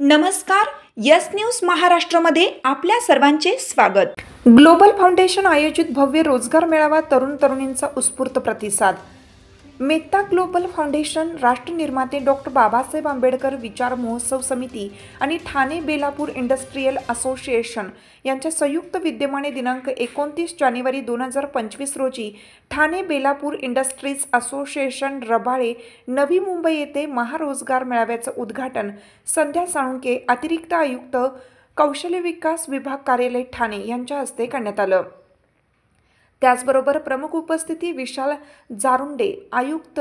नमस्कार, yes news महाराष्ट्रामध्ये आपल्या सर्वांचे स्वागत। ग्लोबल फाउंडेशन आयोजित भव्य रोजगार मेळावा, तरुण तरुणींचा उत्स्फूर्त प्रतिसाद। मेत्ता ग्लोबल फाउंडेशन, राष्ट्र निर्माते डॉक्टर बाबासाहेब आंबेडकर विचार महोत्सव समिती आणि ठाणे बेलापूर इंडस्ट्रियल असोसिएशन यांच्या संयुक्त विद्यमाने दिनांक 29 जानेवारी 2025 रोजी ठाणे बेलापूर इंडस्ट्रीज असोसिएशन रबाळे, नवी मुंबई येथे महारोजगार मेळाव्याचं उद्घाटन संध्या साळुंके, अतिरिक्त आयुक्त कौशल्य विकास विभाग कार्यालय ठाणे यांच्या हस्ते करण्यात आलं। त्याचबरोबर प्रमुख उपस्थिती विशाल जारुंडे, आयुक्त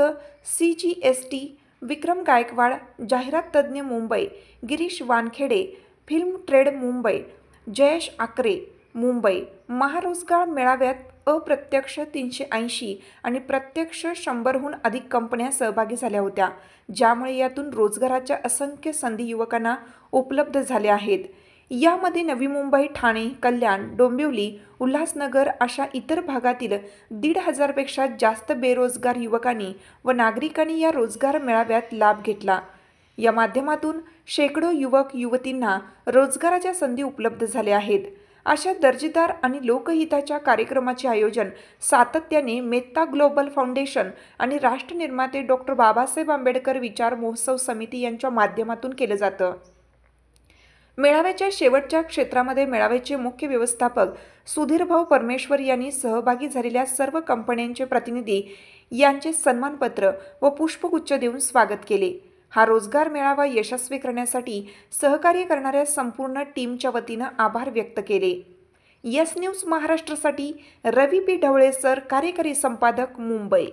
CGST, विक्रम गायकवाड, जाहिरात तज्ञ मुंबई, गिरीश वानखेडे, फिल्म ट्रेड मुंबई, जयेश आकरे मुंबई। महारोजगार मेळाव्यात अप्रत्यक्ष 380 आणि प्रत्यक्ष 100हून अधिक कंपन्या सहभागी झाल्या होत्या, ज्यामुळे यातून रोजगाराच्या असंख्य संधी युवकांना उपलब्ध झाल्या आहेत। यामध्ये नवी मुंबई, ठाणे, कल्याण, डोंबिवली, उल्हासनगर अशा इतर भागातील 1,500 पेक्षा जास्त बेरोजगार युवकांनी व नागरिकांनी या रोजगार मेळाव्यात लाभ घेतला। या माध्यमातून शेकडो युवक युवतींना रोजगाराच्या संधी उपलब्ध झाल्या आहेत। अशा दर्जेदार आणि लोकहिताच्या कार्यक्रमाचे आयोजन सातत्याने मेत्ता ग्लोबल फाउंडेशन आणि राष्ट्र निर्माते डॉक्टर बाबासाहेब आंबेडकर विचार महोत्सव समिती यांच्या माध्यमातून केलं जातं। मेळाव्याच्या शेवटच्या क्षेत्रामध्ये मेळाव्याचे मुख्य व्यवस्थापक सुधीरभाऊ परमेश्वर यांनी सहभागी झालेल्या सर्व कंपन्यांचे प्रतिनिधी यांचे सन्मानपत्र व पुष्पगुच्छ देऊन स्वागत केले। हा रोजगार मेळावा यशस्वी करण्यासाठी सहकार्य करणाऱ्या संपूर्ण टीमच्या वतीनं आभार व्यक्त केले। यस न्यूज महाराष्ट्रासाठी रवी पी ढवळे सर, कार्यकारी संपादक, मुंबई।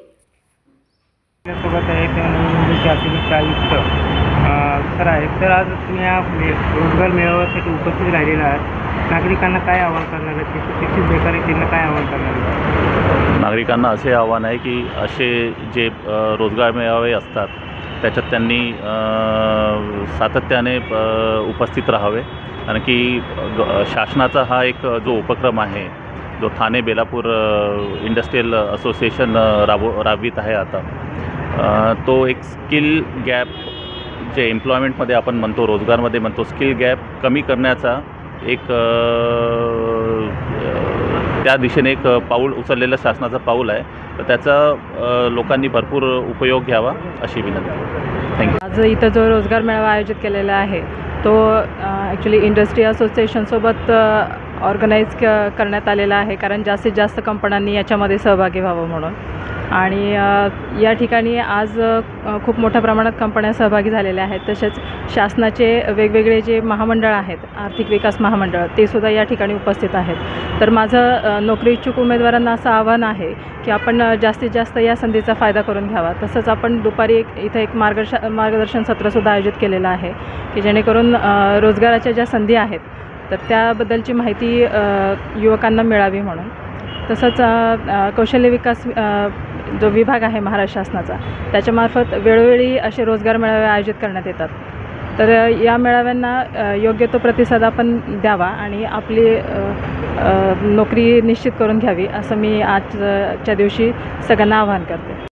सर आहे तर आज तुम्ही या रोजगार मेळाव्यासाठी उपस्थित राहिलेला आहात। नागरिकांना काय आवाहन करणार आहे? शिक्षित बेकार आहेत त्यांना काय आवाहन करणार आहे? नागरिकांना असे आव्हान आहे की असे जे रोजगार मेळावे असतात त्याच्यात त्यांनी सातत्याने उपस्थित राहावे, कारण की शासनाचा हा एक जो उपक्रम आहे, जो ठाणे बेलापूर इंडस्ट्रियल असोसिएशन राबवित आहे आता, तो एक स्किल गॅप जे एम्प्लॉयमेंटमध्ये आपण म्हणतो, रोजगारमध्ये म्हणतो, स्किल गॅप कमी करण्याचा एक त्या दिशेने एक पाऊल उचललेलं शासनाचं पाऊल आहे। तर त्याचा लोकांनी भरपूर उपयोग घ्यावा अशी विनंती। थँक्यू। आज इथं जो रोजगार मेळावा आयोजित केलेला आहे तो ॲक्च्युली इंडस्ट्री असोसिएशनसोबत ऑर्गनाईज करण्यात आलेला आहे, कारण जास्तीत जास्त कंपन्यांनी याच्यामध्ये सहभागी व्हावं म्हणून। आणि या ठिकाणी आज खूप मोठ्या प्रमाणात कंपन्या सहभागी झालेल्या आहेत। तसेच शासनाचे वेगवेगळे जे महामंडळ आहेत, आर्थिक विकास महामंडळ, ते सुद्धा या ठिकाणी उपस्थित आहेत। तर माझं नोकरी इच्छुक उमेदवारांना असं आव्हान आहे की आपण जास्तीत जास्त या संधीचा फायदा करून घ्यावा। तसंच आपण दुपारी इथं एक मार्गदर्शन सत्रसुद्धा आयोजित केलेलं आहे की जेणेकरून रोजगाराच्या ज्या संधी आहेत तर त्याबद्दलची माहिती युवकांना मिळावी म्हणून। तसंच कौशल्य विकास जो विभाग आहे महाराष्ट्र शासनाचा, त्याच्यामार्फत वेळोवेळी असे रोजगार मेळावे आयोजित करण्यात येतात। तर या मेळाव्यांना योग्य तो प्रतिसाद आपण द्यावा आणि आपली नोकरी निश्चित करून घ्यावी, असं मी आजच्या दिवशी सगळ्यांना आवाहन करते।